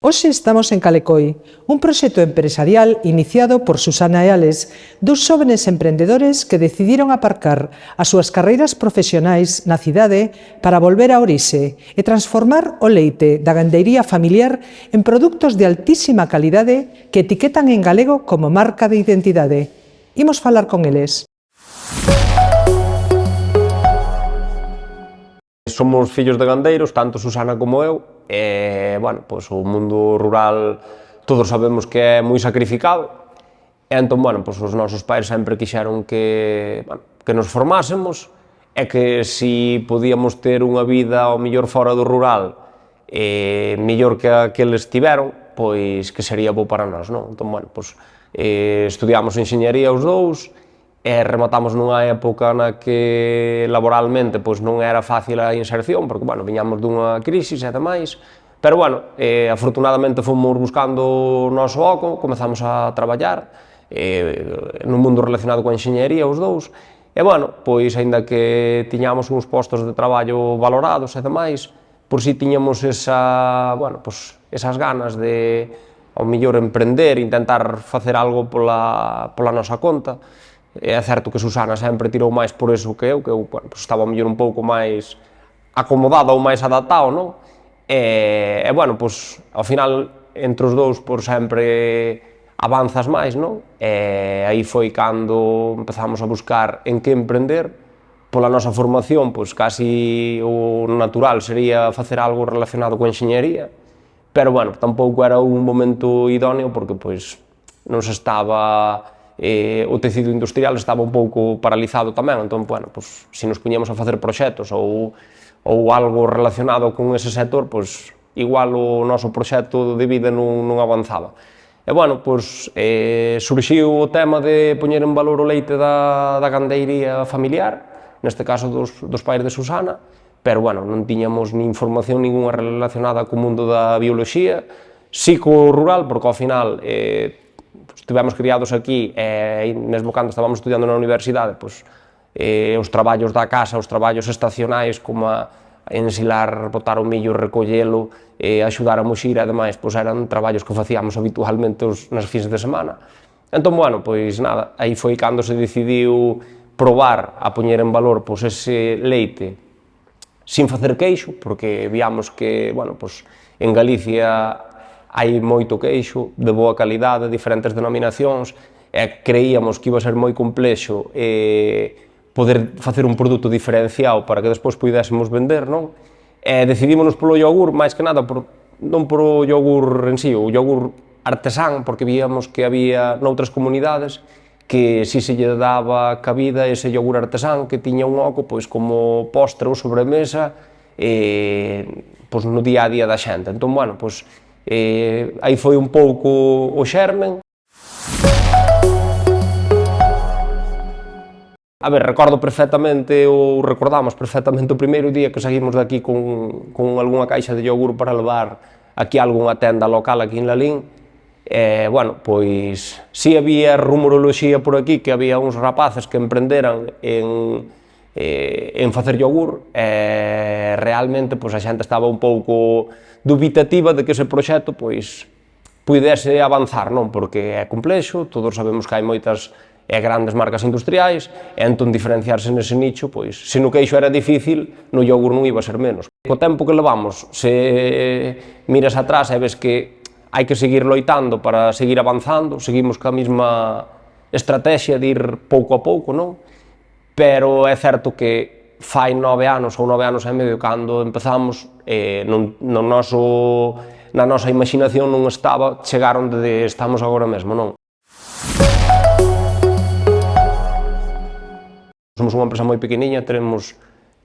Hoxe estamos en Calecoi, un proxecto empresarial iniciado por Susana e Alex, dous xóvenes emprendedores que decidiron aparcar as súas carreiras profesionais na cidade para volver á orixe e transformar o leite da gandeiría familiar en produtos de altísima calidade que etiquetan en galego como marca de identidade. Imos falar con eles. Somos fillos de gandeiros, tanto Susana como eu, e, bueno, pois o mundo rural todos sabemos que é moi sacrificado, e entón, bueno, pois os nosos pais sempre quixeron que nos formásemos, e que si podíamos ter unha vida ao mellor fora do rural, mellor que a que eles tiveron, pois que sería bo para nós, non? Entón, bueno, pois estudiamos enxeñería os dous, e rematamos nunha época na que laboralmente pois non era fácil a inserción, porque, bueno, viñamos dunha crisis e demais, pero, bueno, afortunadamente fomos buscando o noso oco, comezamos a traballar nun mundo relacionado coa enxeñería os dous, e, bueno, pois, aínda que tiñamos uns postos de traballo valorados e demais, por si tiñamos esas ganas de, ao mellor, emprender, intentar facer algo pola nosa conta. É certo que Susana sempre tirou máis por eso que eu, bueno, pues estaba ao mellor un pouco máis acomodado ou máis adaptado, non? E, bueno, pues, ao final, entre os dous, por sempre avanzas máis, non? E aí foi cando empezamos a buscar en que emprender. Pola nosa formación, pues casi o natural sería facer algo relacionado coa enxeñería, pero, bueno, tampouco era un momento idóneo porque, pois, non se estaba... o tecido industrial estaba un pouco paralizado tamén, entón, bueno, pues, se nos puñemos a facer proxectos ou algo relacionado con ese sector, pues, igual o noso proxecto de vida non avanzaba. E, bueno, pues, surxiu o tema de poñer en valor o leite da gandeiría familiar, neste caso dos pais de Susana, pero, bueno, non tiñamos ni información ninguna relacionada co mundo da bioloxía, si co rural, porque ao final estivemos criados aquí e mesmo cando estábamos estudiando na universidade, pois, os traballos da casa, os traballos estacionais como a ensilar, botar o millo, recollelo, axudar a moxir e demais, pois eran traballos que facíamos habitualmente nas fins de semana. Entón, bueno, pois nada, aí foi cando se decidiu probar a poñer en valor pois ese leite sin facer queixo, porque víamos que, bueno, pois en Galicia hai moito queixo, de boa calidade, diferentes denominacións, e creíamos que iba a ser moi complexo poder facer un produto diferenciado para que despois pudésemos vender, non? E decidímonos polo yogur, máis que nada, non polo yogur en sí, o yogur artesán, porque víamos que había noutras comunidades que si se lle daba cabida ese yogur artesán que tiña un oco pois como postre ou sobremesa pois no día a día da xente. Entón, bueno, pois aí foi un pouco o xermen. A ver, recordamos perfectamente o primeiro día que saímos de aquí con algunha caixa de yogur para levar aquí a algunha tenda local aquí en Lalín. Bueno, pois si había rumoroloxía por aquí que había uns rapaces que emprenderan en facer yogur, realmente pois a xente estaba un pouco dubitativa de que ese proxecto pois pudese avanzar, non? Porque é complexo, todos sabemos que hai moitas grandes marcas industriais, e entón diferenciarse nese nicho, pois, se no queixo era difícil, no yogur non iba a ser menos. Co tempo que levamos, se miras atrás e ves que hai que seguir loitando para seguir avanzando, seguimos ca mesma estrategia de ir pouco a pouco, non? Pero é certo que fai 9 anos ou 9 anos e medio cando empezamos, na nosa imaginación non estaba chegar onde estamos agora mesmo, non? Somos unha empresa moi pequeniña, teremos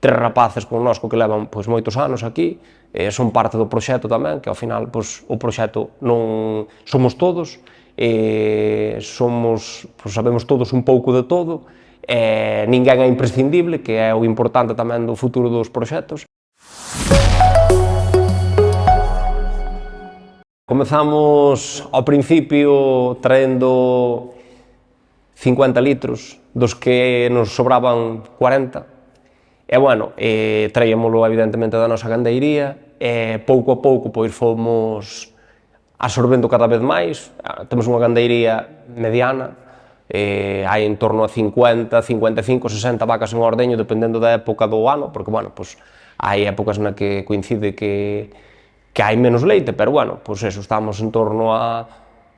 3 rapaces connosco que levan pois moitos anos aquí, son parte do proxecto tamén, que ao final pois o proxecto non somos todos, sabemos todos un pouco de todo, ninguén é imprescindible, que é o importante tamén do futuro dos proxectos. Comezamos ao principio traendo 50 litros, dos que nos sobraban 40, e, bueno, traíamolo evidentemente da nosa gandeiría, e pouco a pouco pois fomos absorbendo cada vez máis. Temos unha gandeiría mediana, hai en torno a 50, 55, 60 vacas en ordeño, dependendo da época do ano, porque, bueno, pues, hai épocas na que coincide que hai menos leite, pero, bueno, pues eso, estamos en torno a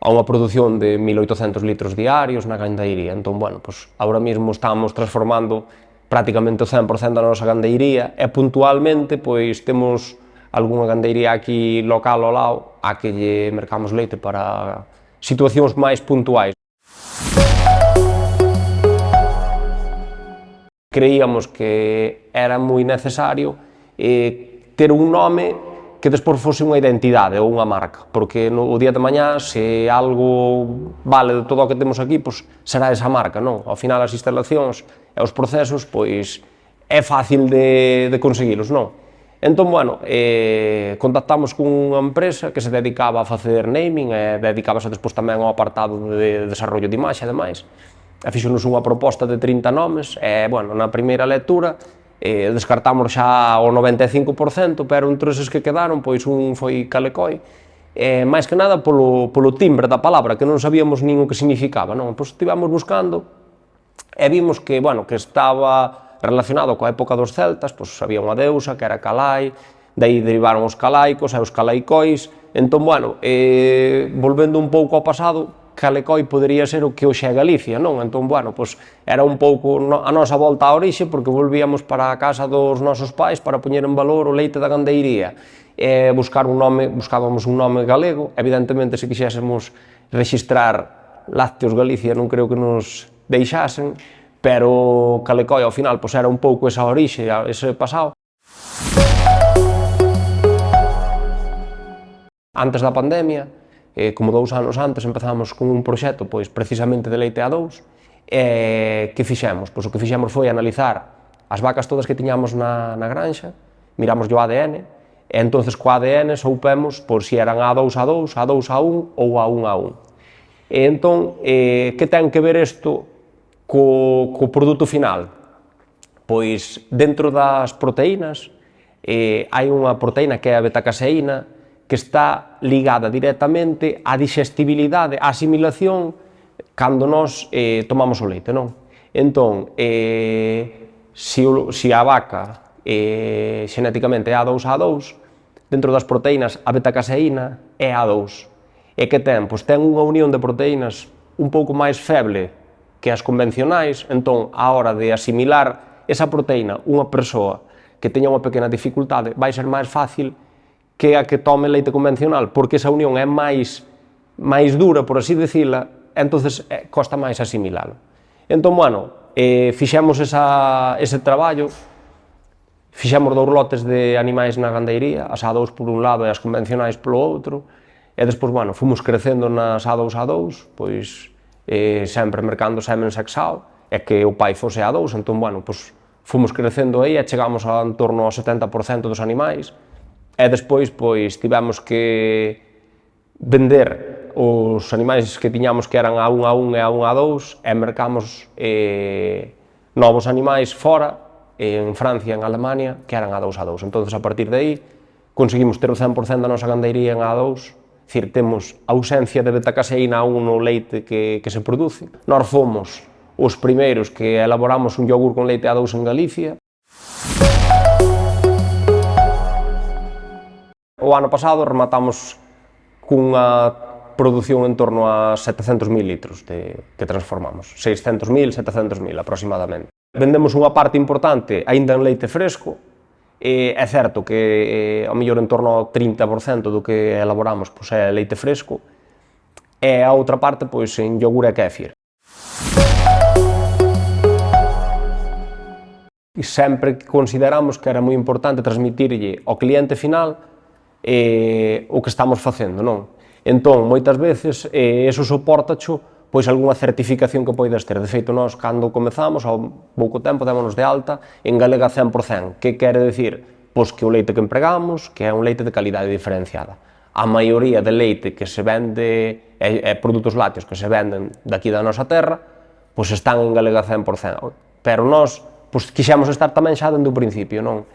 unha produción de 1.800 litros diarios na gandeiría. Entón, bueno, pues, ahora mesmo estamos transformando prácticamente o 100% da nosa gandeiría e puntualmente, pois, temos algunha gandeiría aquí local ao lado a que lle mercamos leite para situacións máis puntuais. Creíamos que era moi necesario ter un nome que despois fose unha identidade ou unha marca, porque o día de mañá, se algo vale de todo o que temos aquí, pois será esa marca, non? Ao final, as instalacións e os procesos, pois é fácil de conseguilos, non? Entón, bueno, contactamos con unha empresa que se dedicaba a facer naming e dedicábase despois tamén ao apartado de desarrollo de imaxe e demais. E fixonos unha proposta de 30 nomes e, bueno, na primeira lectura descartamos xa o 95%, pero entre eses que quedaron, pois un foi Calecoi, máis que nada polo timbre da palabra, que non sabíamos nin o que significaba, non? Pois estivemos buscando e vimos que, bueno, que estaba relacionado coa época dos celtas, pois había unha deusa que era Calai, daí derivaron os calaicos e os calaicois. Entón, bueno, volvendo un pouco ao pasado, Calecoi podería ser o que hoxe é Galicia, non? Entón, bueno, pois era un pouco a nosa volta á orixe, porque volvíamos para a casa dos nosos pais para poñer en valor o leite da gandeiría. Buscábamos un nome galego, evidentemente, se quixésemos rexistrar Lácteos Galicia non creo que nos deixasen, pero Calecoi ao final pois era un pouco esa orixe, ese pasado. Antes da pandemia, como 2 anos antes, empezamos con un proxecto pois precisamente de leite A2. Que fixemos? Pois o que fixemos foi analizar as vacas todas que tiñamos na granxa, miramos o ADN, e entonces co ADN soupemos por si eran A2A2, A2A1 ou A1A1. E entón, que ten que ver isto co produto final? Pois dentro das proteínas hai unha proteína que é a betacaseína, que está ligada directamente á digestibilidade, á asimilación cando nós tomamos o leite, non? Entón, se a vaca xenéticamente é A2A2, dentro das proteínas a betacaseína é A2. E que ten? Pois ten unha unión de proteínas un pouco máis feble que as convencionais, entón, á hora de asimilar esa proteína unha persoa que teña unha pequena dificultade, vai ser máis fácil que a que tome leite convencional, porque esa unión é máis dura, por así dicila, entonces costa máis asimilalo. Entón, bueno, fixemos ese traballo, fixemos 2 lotes de animais na gandeiría, as A2 por un lado e as convencionais polo outro, e despois, bueno, fomos crecendo nas A2A2, pois sempre mercando semen sexao, e que o pai fose A2, entón, bueno, pois fomos crecendo aí e chegamos a en torno ao 70% dos animais. E despois, pois, tivemos que vender os animais que tiñamos que eran A1A1 e A1A2 e mercamos novos animais fora, en Francia, en Alemania, que eran A2A2. Entón, a partir de aí, conseguimos ter o 100% da nosa gandeiría en A2, dicir, temos ausencia de betacaseína A1 no leite que se produce. Nós fomos os primeiros que elaboramos un yogur con leite A2 en Galicia. O ano pasado rematamos cunha produción en torno a 700.000 litros que transformamos, 600.000, 700.000 aproximadamente. Vendemos unha parte importante aínda en leite fresco, é certo que ao mellor en torno ao 30% do que elaboramos pois é leite fresco, e a outra parte pois en yogur e kéfir. E sempre consideramos que era moi importante transmitirlle ao cliente final o que estamos facendo, non? Entón, moitas veces, eso soportacho pois algunha certificación que poidas ter. De feito, nós, cando comezamos, ao pouco tempo, démonos de alta en Galega 100%. Que quere dicir? Pois que o leite que empregamos, que é un leite de calidade diferenciada. A maioría de leite que se vende, produtos lácteos que se venden daqui da nosa terra, pois están en Galega 100%. Pero nós, pois, quixemos estar tamén xa dende o principio, non?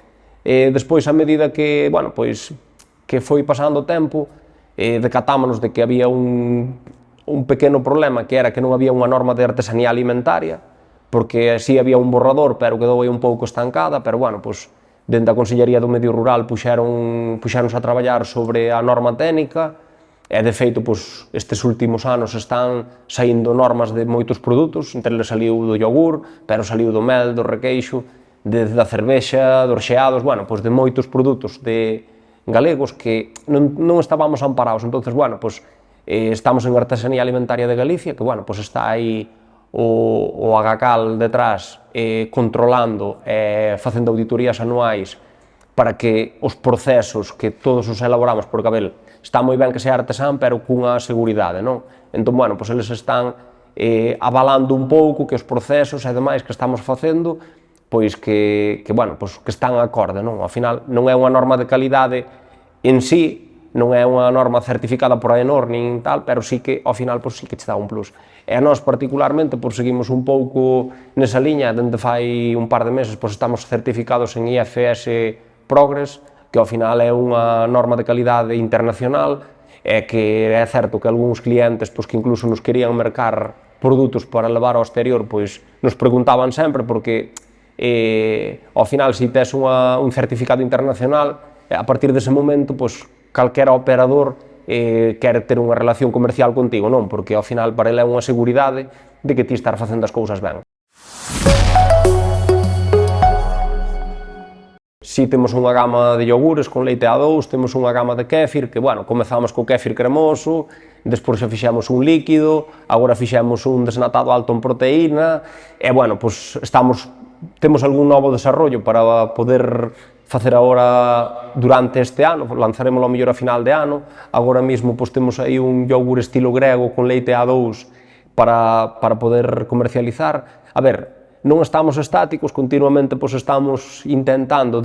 Despois, a medida que, bueno, pois, que foi pasando o tempo, decatámonos de que había un pequeno problema, que era que non había unha norma de artesanía alimentaria, porque así había un borrador, pero quedou aí un pouco estancada, pero bueno, pois, dende a Consellería do Medio Rural puxéronse a traballar sobre a norma técnica, e de feito, pois, estes últimos anos están saindo normas de moitos produtos, entre eles saliu do yogur, pero saliu do mel, do requeixo, desde a cervexa, dos xeados, bueno, pois de moitos produtos de galegos que non estábamos amparados. Entonces, bueno, pois, estamos en Artesanía Alimentaria de Galicia, que, bueno, pois está aí o Agacal detrás controlando e facendo auditorías anuais para que os procesos que todos os elaboramos, porque, a ver, está moi ben que sea artesán, pero cunha seguridade, non? Entón, bueno, pois eles están avalando un pouco que os procesos e demais que estamos facendo, pois que bueno, pois que están acorde, non? Ao final, non é unha norma de calidade en sí, non é unha norma certificada por AENOR nin tal, pero sí que, ao final, pois sí que te dá un plus. E a nós, particularmente, pois seguimos un pouco nesa liña, dende fai un par de meses, pois estamos certificados en IFS Progress, que ao final é unha norma de calidade internacional, e que é certo que algúns clientes pois, que incluso nos querían mercar produtos para levar ao exterior, pois nos preguntaban sempre, porque ao final, se tes un certificado internacional, a partir dese momento, pois, calquera operador quer ter unha relación comercial contigo, non? Porque ao final para ele é unha seguridade de que ti estás facendo as cousas ben. Si temos unha gama de iogures con leite A2, temos unha gama de kéfir, que, bueno, comezamos co kéfir cremoso, despois xa fixemos un líquido, agora fixemos un desnatado alto en proteína, e, bueno, pois temos algún novo desarrollo para poder facer agora durante este ano, lanzaremos ao mellor a final de ano. Agora mesmo pois temos aí un yogur estilo grego con leite A2 para poder comercializar. A ver, non estamos estáticos, continuamente pois estamos intentando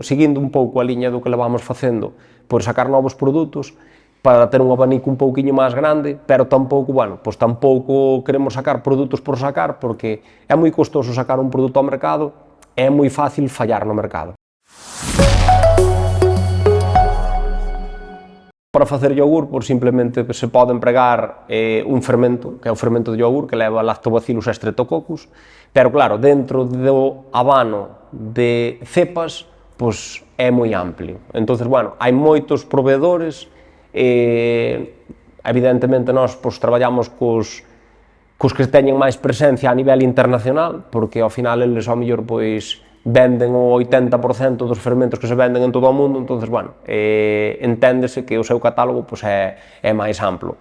seguindo un pouco a liña do que levamos facendo, por sacar novos produtos, para ter un abanico un pouquiño máis grande, pero tampouco, bueno, pois tampouco queremos sacar produtos por sacar, porque é moi costoso sacar un produto ao mercado e é moi fácil fallar no mercado. Para facer yogur, pois simplemente se pode empregar un fermento, que é o fermento de yogur, que leva lactobacillus e streptococcus, pero claro, dentro do abano de cepas, pois é moi amplio. Entonces, bueno, hai moitos proveedores, evidentemente nós pois traballamos cos que teñen máis presencia a nivel internacional, porque ao final eles ao mellor pois venden o 80% dos fermentos que se venden en todo o mundo, entonces, bueno, enténdese que o seu catálogo pois, é máis amplo.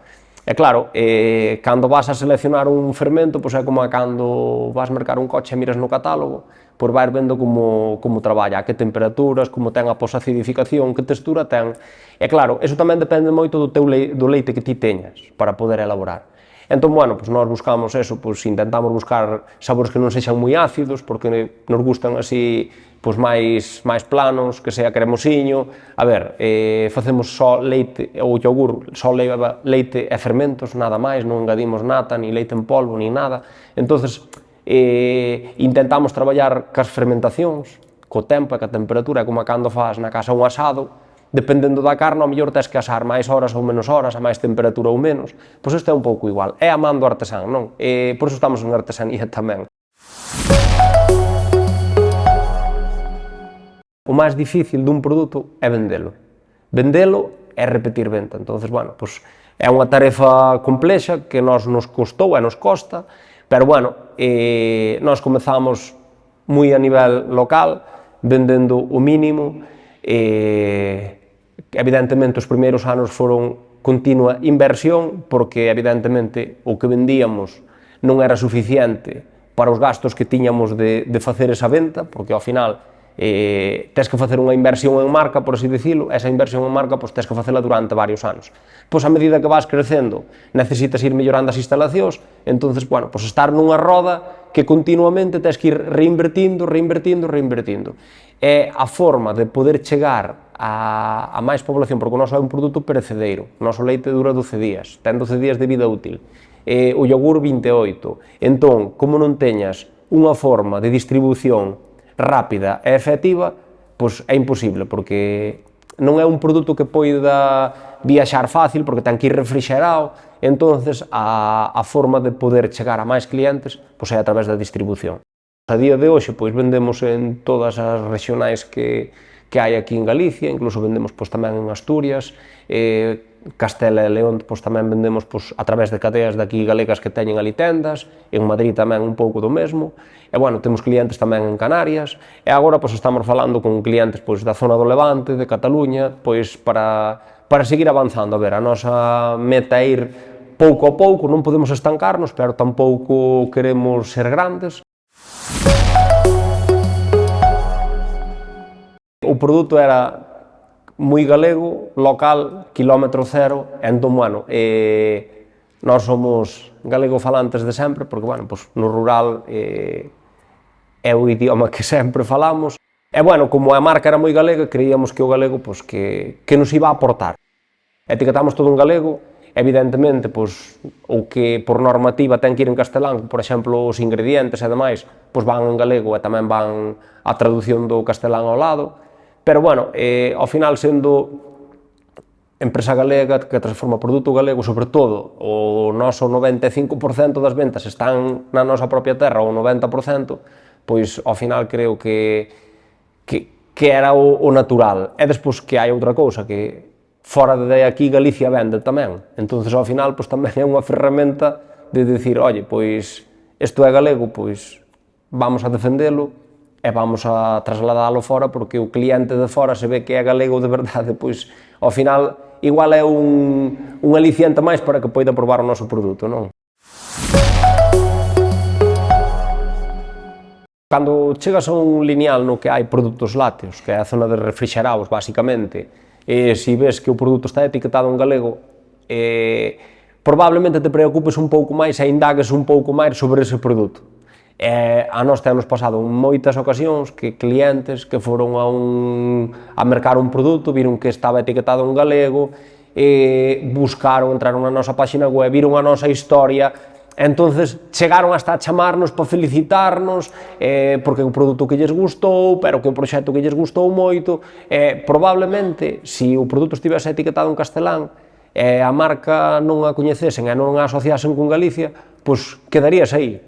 E claro, cando vas a seleccionar un fermento, pois é como cando vas mercar un coche e miras no catálogo, pois vais vendo como traballa, a que temperaturas, como ten a posacidificación, que textura ten. E claro, eso tamén depende moito do leite que ti teñas para poder elaborar. Entón, bueno, pois nós buscamos eso, pois intentamos buscar sabores que non sexan moi ácidos, porque nos gustan así, pois máis planos, que sea cremosiño. A ver, facemos só leite, o yogur só leva leite e fermentos, nada máis, non engadimos nata, ni leite en polvo, ni nada. Entonces, intentamos traballar cas fermentacións, co tempo e ca temperatura, como cando faz na casa un asado, dependendo da carne, ao mellor tes que asar máis horas ou menos horas, a máis temperatura ou menos, pois isto é un pouco igual, é a man do artesán, non? Por iso estamos en artesanía tamén. O máis difícil dun produto é vendelo. Vendelo é repetir venta, entonces, bueno, pois é unha tarefa complexa que nos costou e nos costa, pero, bueno, nós comezamos moi a nivel local, vendendo o mínimo, evidentemente os primeiros anos foron continua inversión, porque evidentemente o que vendíamos non era suficiente para os gastos que tiñamos de facer esa venta, porque ao final tes que facer unha inversión en marca, por así dicilo, esa inversión en marca pois tes que facela durante varios anos. Pois a medida que vas crecendo necesitas ir mellorando as instalacións, entonces, bueno, pois estar nunha roda que continuamente tes que ir reinvertindo. É a forma de poder chegar a máis población, porque o noso é un produto perecedereiro, o noso leite dura 12 días, ten 12 días de vida útil, o yogur 28, entón, como non teñas unha forma de distribución rápida e efectiva, pois é imposible, porque non é un produto que poida viaxar fácil porque ten que ir refrixerado, entonces a forma de poder chegar a máis clientes pois é a través da distribución. A día de hoxe pois vendemos en todas as regionais que hai aquí en Galicia, incluso vendemos pois tamén en Asturias, Castela e León pois tamén vendemos pois a través de cadeas de aquí galegas que teñen ali tendas, en Madrid tamén un pouco do mesmo, e bueno, temos clientes tamén en Canarias, e agora pois estamos falando con clientes pois da zona do Levante, de Cataluña, pois para seguir avanzando. A ver, a nosa meta é ir pouco a pouco, non podemos estancarnos, pero tampouco queremos ser grandes. O produto era moi galego, local, kilómetro cero, entón, bueno, nós somos galego-falantes de sempre, porque, bueno, pues, no rural é o idioma que sempre falamos, e, bueno, como a marca era moi galega, creíamos que o galego, pues, que nos iba a aportar. Etiquetamos todo en galego, evidentemente, pues, o que por normativa ten que ir en castelán, por exemplo, os ingredientes e demais, pues, van en galego e tamén van a traducción do castelán ao lado, pero, bueno, ao final, sendo empresa galega que transforma produto galego, sobre todo, o noso 95% das ventas están na nosa propia terra, ou 90%, pois, ao final, creo que era o natural. E despois que hai outra cousa, que fora de aquí Galicia vende tamén, entonces, ao final, pois, tamén é unha ferramenta de dicir, oye, pois, isto é galego, pois, vamos a defendelo, e vamos a trasladalo fora, porque o cliente de fora se ve que é galego de verdade, pois, ao final, igual é un aliciente máis para que poida probar o noso produto, non? Cando chegas a un lineal no que hai produtos lácteos, que é a zona de refrixerados, basicamente, e se ves que o produto está etiquetado en galego, probablemente te preocupes un pouco máis e indagues un pouco máis sobre ese produto. A nós temos pasado en moitas ocasións que clientes que foron a mercar un produto, viron que estaba etiquetado en galego, buscaron, entraron na nosa página web, viron a nosa historia, entonces chegaron hasta a chamarnos para felicitarnos, porque é un produto que lles gustou, pero que é un proxecto que lles gustou moito, probablemente, se o produto estivese etiquetado en castelán, e a marca non a coñecesen e non a asociasen con Galicia, pois quedaríase aí.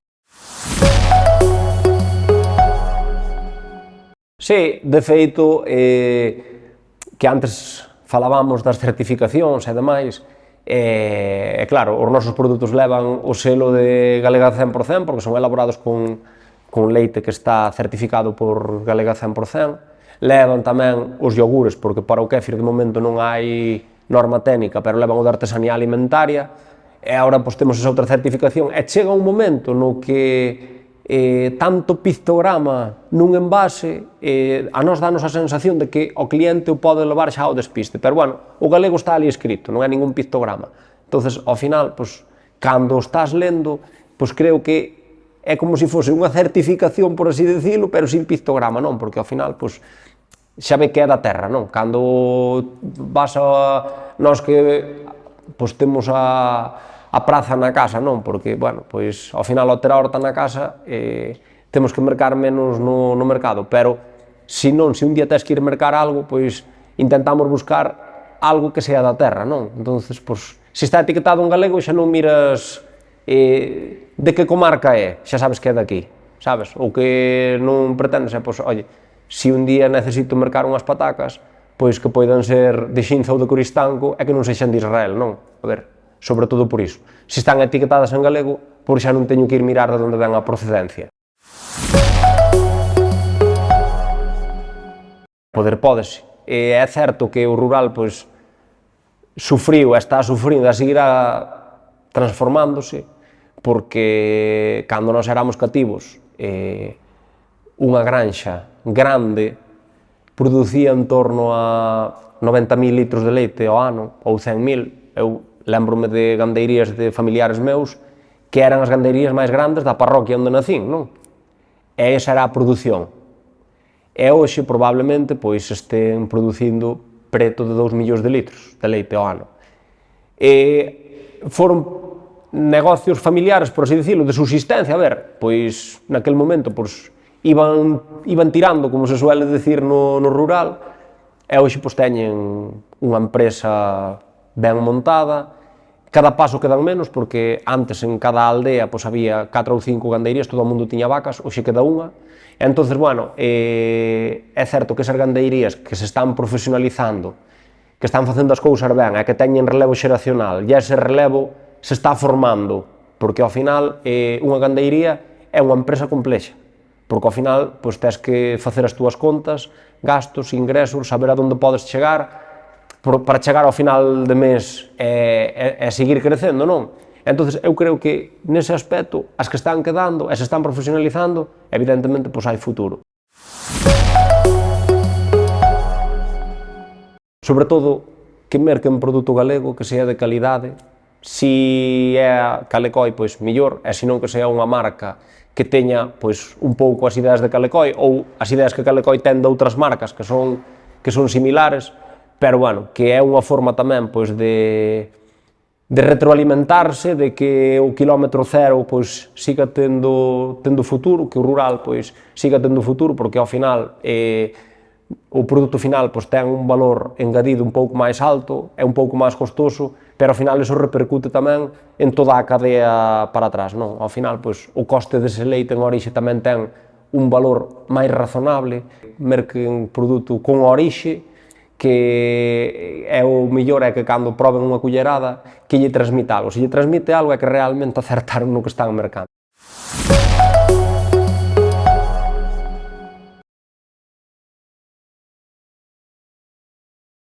Sí, de feito, que antes falábamos das certificacións e demais, e claro, os nosos produtos levan o selo de Galega 100%, porque son elaborados con leite que está certificado por Galega 100%, levan tamén os iogures, porque para o kéfir de momento non hai norma técnica, pero levan o de artesanía alimentaria, e agora pois, temos esa outra certificación, e chega un momento no que tanto pictograma nun envase, a nós danos a sensación de que o cliente o pode levar xa ao despiste, pero, bueno, o galego está ali escrito, non é ningún pictograma. Entonces, ao final, pois, cando o estás lendo, pois creo que é como se fose unha certificación, por así dicilo, pero sin pictograma, non? Porque ao final, pois, xa ve que é da terra, non? Cando vas a... Nós que pois, temos a praza na casa, non? Porque, bueno, pois, ao final, ao ter a horta na casa, temos que mercar menos no mercado, pero, se non, se un día tes que ir mercar algo, pois, intentamos buscar algo que sea da terra, non? Entonces, pois, se está etiquetado en galego, xa non miras de que comarca é, xa sabes que é daqui, sabes? O que non pretendes é, pois, oye, se un día necesito mercar unhas patacas, pois que poidan ser de Xinza ou de Coristanco e que non sexan de Israel, non? A ver, sobre todo por iso. Se están etiquetadas en galego, por xa non teño que ir mirar de onde ven a procedencia. Pódese. É certo que o rural, pois, sufriu e está sufrindo e seguirá transformándose, porque cando nós éramos cativos, unha granxa grande producía en torno a 90.000 litros de leite ao ano, ou 100.000, eu lémbrome de gandeirías de familiares meus que eran as gandeirías máis grandes da parroquia onde nacín, non? E esa era a produción. E hoxe, probablemente, pois estén producindo preto de 2 millóns de litros de leite ao ano. E foron negocios familiares, por así dicilo, de subsistencia, a ver, pois naquele momento, pois, iban tirando, como se suele decir no rural, e hoxe pois teñen unha empresa ben montada, cada paso quedan menos, porque antes en cada aldea pois había 4 ou 5 gandeirías, todo o mundo tiña vacas, hoxe queda unha, e entonces, bueno, é certo que esas gandeirías que se están profesionalizando, que están facendo as cousas ben, e que teñen relevo xeracional, e ese relevo se está formando, porque ao final unha gandeiría é unha empresa complexa, porque ao final pois tes que facer as túas contas, gastos, ingresos, saber a onde podes chegar, para chegar ao final de mes e seguir crecendo, non? Entonces, eu creo que nese aspecto, as que están quedando e se están profesionalizando, evidentemente, pois hai futuro. Sobre todo, que merquen produto galego, que sea de calidade. Si é Calecoi, pois mellor, e senón que sea unha marca que teña pois un pouco as ideas de Calecoi ou as ideas que Calecoi ten de outras marcas que son similares, pero bueno, que é unha forma tamén pois de retroalimentarse, de que o quilómetro cero pois siga tendo futuro, que o rural pois siga tendo futuro, porque ao final o produto final pois ten un valor engadido un pouco máis alto, é un pouco máis costoso, pero ao final iso repercute tamén en toda a cadea para atrás, non? Ao final pois o coste dese leite en orixe tamén ten un valor máis razonable, merquen produto con orixe, que é o mellor é que cando proben unha cullerada que lle transmite algo, se lle transmite algo é que realmente acertaron no que están mercando.